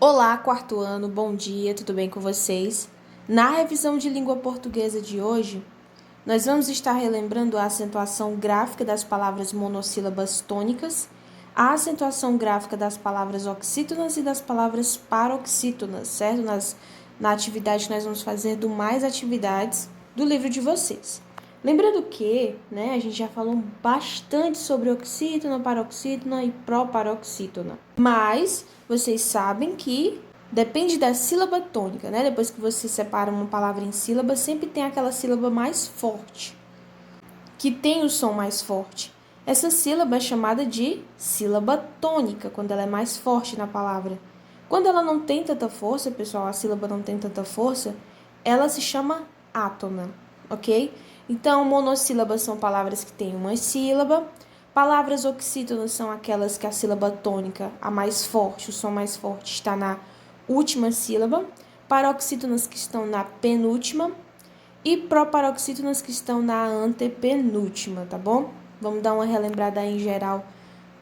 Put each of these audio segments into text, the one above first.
Olá, quarto ano, bom dia, tudo bem com vocês? Na revisão de língua portuguesa de hoje, nós vamos estar relembrando a acentuação gráfica das palavras monossílabas tônicas, a acentuação gráfica das palavras oxítonas e das palavras paroxítonas, certo? Na atividade que nós vamos fazer do Mais Atividades do livro de vocês. Lembrando que, a gente já falou bastante sobre oxítona, paroxítona e proparoxítona. Mas vocês sabem que depende da sílaba tônica, Depois que você separa uma palavra em sílaba, sempre tem aquela sílaba mais forte, que tem o som mais forte. Essa sílaba é chamada de sílaba tônica, quando ela é mais forte na palavra. Quando ela não tem tanta força, pessoal, a sílaba não tem tanta força, ela se chama átona, ok? Então, monossílabas são palavras que têm uma sílaba. Palavras oxítonas são aquelas que a sílaba tônica, a mais forte, o som mais forte, está na última sílaba. Paroxítonas que estão na penúltima. E proparoxítonas que estão na antepenúltima, tá bom? Vamos dar uma relembrada aí em geral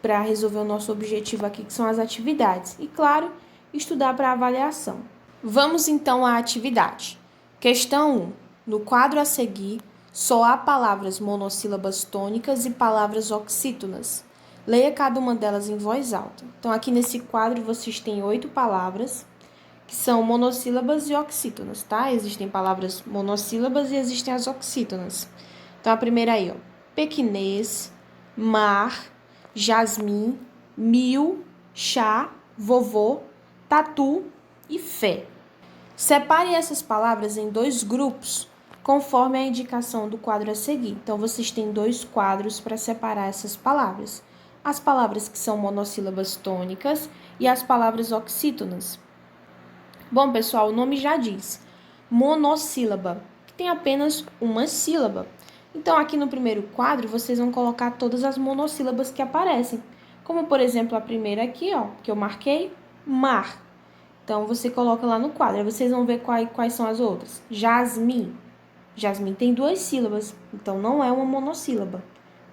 para resolver o nosso objetivo aqui, que são as atividades. E, claro, estudar para avaliação. Vamos, então, à atividade. Questão 1. No quadro a seguir, só há palavras monossílabas tônicas e palavras oxítonas. Leia cada uma delas em voz alta. Então, aqui nesse quadro, vocês têm 8 palavras, que são monossílabas e oxítonas, tá? Existem palavras monossílabas e existem as oxítonas. Então, a primeira aí, pequinês, mar, jasmim, mil, chá, vovô, tatu e fé. Separe essas palavras em 2 grupos, conforme a indicação do quadro a seguir. Então, vocês têm 2 quadros para separar essas palavras. As palavras que são monossílabas tônicas e as palavras oxítonas. Bom, pessoal, o nome já diz, monossílaba, que tem apenas uma sílaba. Então, aqui no primeiro quadro, vocês vão colocar todas as monossílabas que aparecem. Como, por exemplo, a primeira aqui, que eu marquei, mar. Então, você coloca lá no quadro, aí vocês vão ver quais são as outras. Jasmim. Jasmim tem 2 sílabas, então não é uma monossílaba.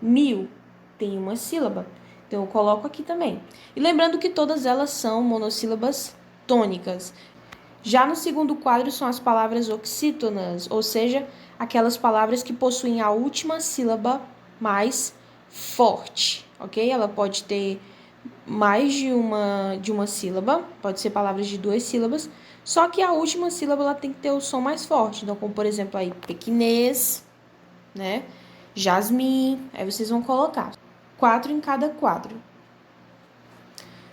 Mil tem uma sílaba, então eu coloco aqui também. E lembrando que todas elas são monossílabas tônicas. Já no segundo quadro são as palavras oxítonas, ou seja, aquelas palavras que possuem a última sílaba mais forte, ok? Ela pode ter mais de uma sílaba, pode ser palavras de 2 sílabas, só que a última sílaba ela tem que ter o som mais forte. Então, como por exemplo aí, pequinês, jasmim, aí vocês vão colocar 4 em cada quadro.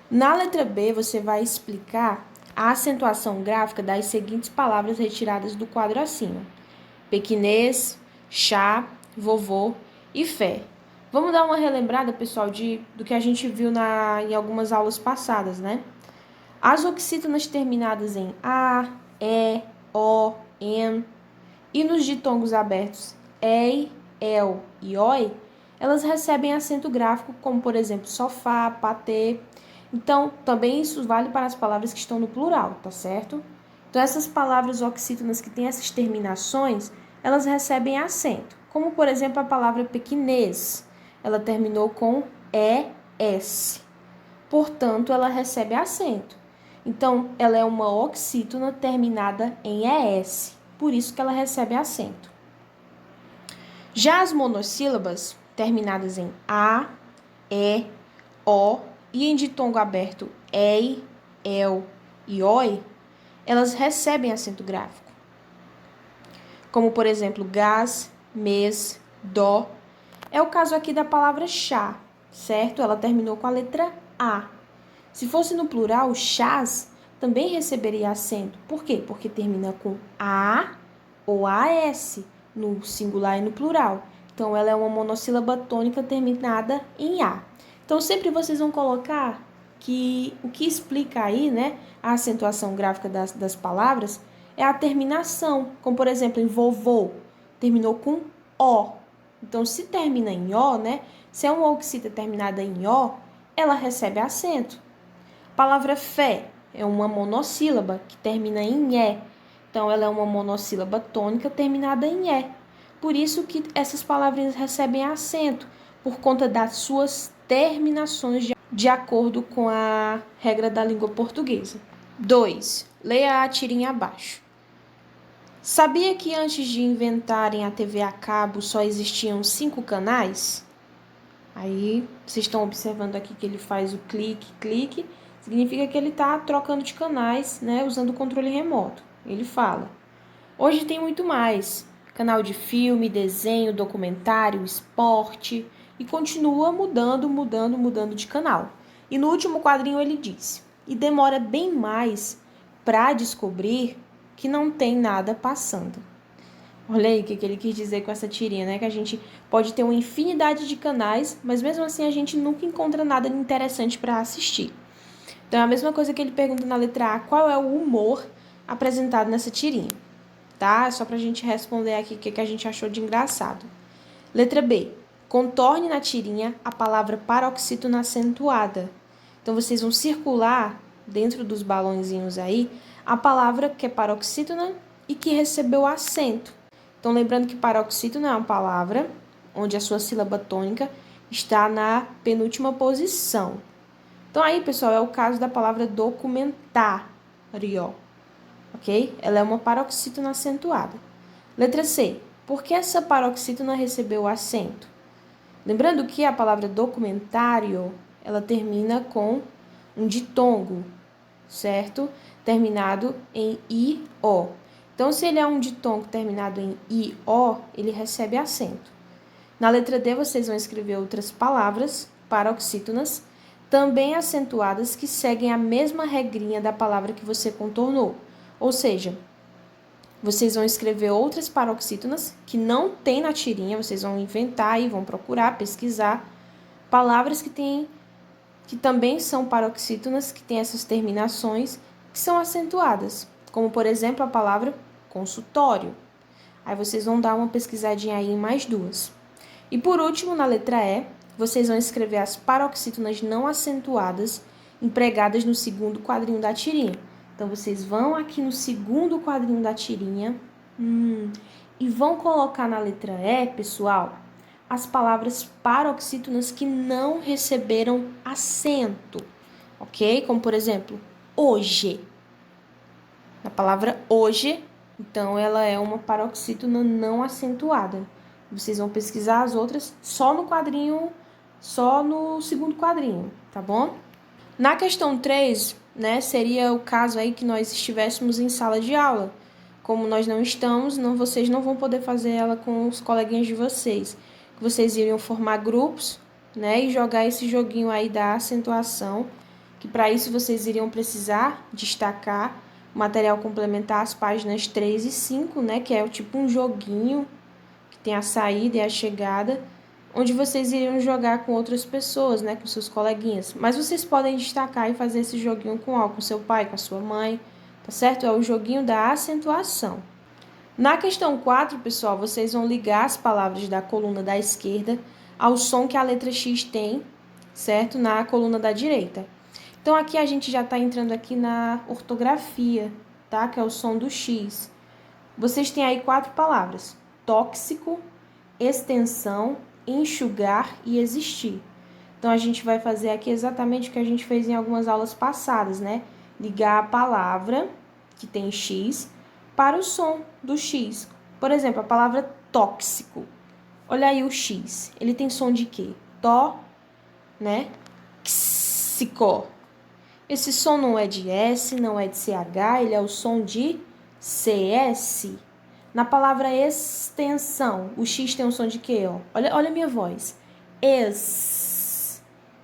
Na letra B, você vai explicar a acentuação gráfica das seguintes palavras retiradas do quadro acima: pequinês, chá, vovô e fé. Vamos dar uma relembrada, pessoal, do que a gente viu em algumas aulas passadas, As oxítonas terminadas em A, E, O, N e nos ditongos abertos EI, EL e OI, elas recebem acento gráfico, como, por exemplo, sofá, patê. Então, também isso vale para as palavras que estão no plural, tá certo? Então, essas palavras oxítonas que têm essas terminações, elas recebem acento. Como, por exemplo, a palavra pequinês. Ela terminou com ES. Portanto, ela recebe acento. Então, ela é uma oxítona terminada em ES. Por isso que ela recebe acento. Já as monossílabas, terminadas em A, E, O e em ditongo aberto EI, EL e OI, elas recebem acento gráfico. Como, por exemplo, gás, mês, dó. É o caso aqui da palavra chá, certo? Ela terminou com a letra A. Se fosse no plural, chás também receberia acento. Por quê? Porque termina com A ou AS no singular e no plural. Então, ela é uma monossílaba tônica terminada em A. Então, sempre vocês vão colocar que o que explica aí, a acentuação gráfica das palavras é a terminação. Como, por exemplo, em vovô, terminou com O. Então, se termina em O, se é uma oxítona terminada em O, ela recebe acento. A palavra fé é uma monossílaba que termina em E. Então, ela é uma monossílaba tônica terminada em E. Por isso que essas palavrinhas recebem acento, por conta das suas terminações de acordo com a regra da língua portuguesa. 2. Leia a tirinha abaixo. Sabia que antes de inventarem a TV a cabo só existiam 5 canais? Aí, vocês estão observando aqui que ele faz o clique, clique. Significa que ele está trocando de canais, né, usando o controle remoto. Ele fala. Hoje tem muito mais. Canal de filme, desenho, documentário, esporte. E continua mudando de canal. E no último quadrinho ele diz. E demora bem mais para descobrir que não tem nada passando. Olha aí o que ele quis dizer com essa tirinha, né? Que a gente pode ter uma infinidade de canais, mas mesmo assim a gente nunca encontra nada interessante para assistir. Então é a mesma coisa que ele pergunta na letra A, qual é o humor apresentado nessa tirinha, tá? Só pra gente responder aqui o que a gente achou de engraçado. Letra B, contorne na tirinha a palavra paroxítona acentuada. Então vocês vão circular dentro dos balãozinhos aí a palavra que é paroxítona e que recebeu acento. Então, lembrando que paroxítona é uma palavra onde a sua sílaba tônica está na penúltima posição. Então, aí, pessoal, é o caso da palavra documentário, ok? Ela é uma paroxítona acentuada. Letra C. Por que essa paroxítona recebeu acento? Lembrando que a palavra documentário, ela termina com um ditongo, certo? Terminado em I-O. Então, se ele é um ditongo terminado em I-O, ele recebe acento. Na letra D, vocês vão escrever outras palavras paroxítonas, também acentuadas, que seguem a mesma regrinha da palavra que você contornou. Ou seja, vocês vão escrever outras paroxítonas que não tem na tirinha, vocês vão inventar e vão procurar, pesquisar palavras que também são paroxítonas, que têm essas terminações, que são acentuadas, como, por exemplo, a palavra consultório. Aí vocês vão dar uma pesquisadinha aí em mais duas. E por último, na letra E, vocês vão escrever as paroxítonas não acentuadas empregadas no segundo quadrinho da tirinha. Então, vocês vão aqui no segundo quadrinho da tirinha e vão colocar na letra E, pessoal, as palavras paroxítonas que não receberam acento, ok? Como, por exemplo, hoje. A palavra hoje, então, ela é uma paroxítona não acentuada. Vocês vão pesquisar as outras só no segundo quadrinho, tá bom? Na questão 3, né, seria o caso aí que nós estivéssemos em sala de aula. Como nós não estamos, vocês não vão poder fazer ela com os coleguinhas de vocês. Vocês iriam formar grupos, né, e jogar esse joguinho aí da acentuação, que para isso vocês iriam precisar destacar o material complementar, as páginas 3 e 5, né, que é tipo um joguinho que tem a saída e a chegada, onde vocês iriam jogar com outras pessoas, né, com seus coleguinhas. Mas vocês podem destacar e fazer esse joguinho com seu pai, com a sua mãe, tá certo? É o joguinho da acentuação. Na questão 4, pessoal, vocês vão ligar as palavras da coluna da esquerda ao som que a letra X tem, certo? Na coluna da direita. Então, aqui a gente já está entrando aqui na ortografia, tá? Que é o som do X. Vocês têm aí 4 palavras: tóxico, extensão, enxugar e existir. Então, a gente vai fazer aqui exatamente o que a gente fez em algumas aulas passadas, né? Ligar a palavra, que tem X, para o som do X. Por exemplo, a palavra tóxico. Olha aí o X. Ele tem som de quê? Tó, né? Xico. Esse som não é de S, não é de CH, ele é o som de CS. Na palavra extensão, o X tem um som de quê? Ó? Olha a minha voz.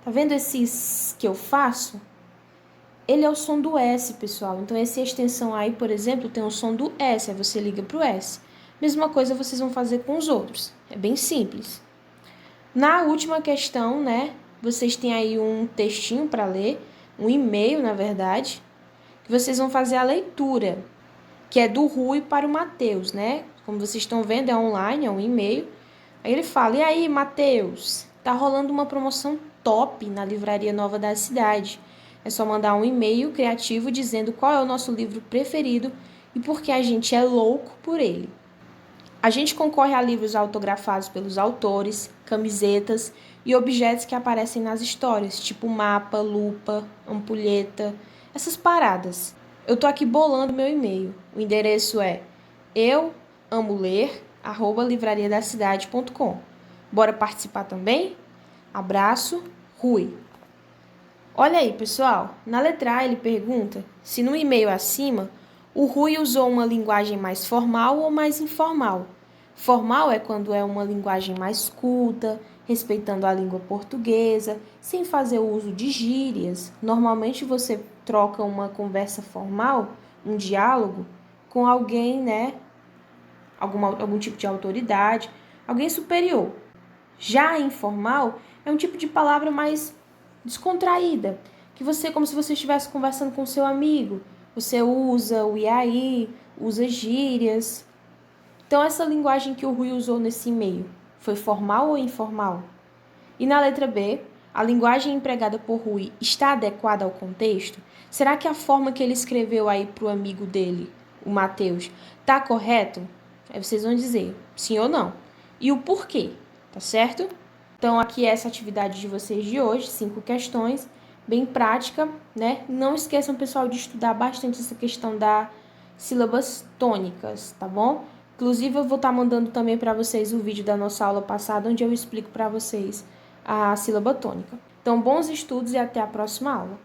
Tá vendo esse S que eu faço? Ele é o som do S, pessoal. Então, essa extensão aí, por exemplo, tem o som do S. Aí você liga para o S. Mesma coisa vocês vão fazer com os outros. É bem simples. Na última questão, né? Vocês têm aí um textinho para ler. Um e-mail, na verdade. Que vocês vão fazer a leitura. Que é do Rui para o Matheus, né? Como vocês estão vendo, é online, é um e-mail. Aí ele fala: e aí, Matheus? Tá rolando uma promoção top na Livraria Nova da cidade. É só mandar um e-mail criativo dizendo qual é o nosso livro preferido e por que a gente é louco por ele. A gente concorre a livros autografados pelos autores, camisetas e objetos que aparecem nas histórias, tipo mapa, lupa, ampulheta, essas paradas. Eu tô aqui bolando meu e-mail. O endereço é euamoler@livrariadacidade.com. Bora participar também? Abraço, Rui. Olha aí, pessoal. Na letra A ele pergunta se no e-mail acima o Rui usou uma linguagem mais formal ou mais informal. Formal é quando é uma linguagem mais culta, respeitando a língua portuguesa, sem fazer o uso de gírias. Normalmente você troca uma conversa formal, um diálogo, com alguém, né? Algum tipo de autoridade, alguém superior. Já informal é um tipo de palavra mais descontraída, que você, como se você estivesse conversando com seu amigo. Você usa o e aí, usa gírias. Então, essa linguagem que o Rui usou nesse e-mail foi formal ou informal? E na letra B, a linguagem empregada por Rui está adequada ao contexto? Será que a forma que ele escreveu aí para o amigo dele, o Matheus, está correto? Aí vocês vão dizer sim ou não. E o porquê, tá certo? Então, aqui é essa atividade de vocês de hoje, 5 questões, bem prática, né? Não esqueçam, pessoal, de estudar bastante essa questão das sílabas tônicas, tá bom? Inclusive, eu vou estar mandando também para vocês o vídeo da nossa aula passada, onde eu explico para vocês a sílaba tônica. Então, bons estudos e até a próxima aula.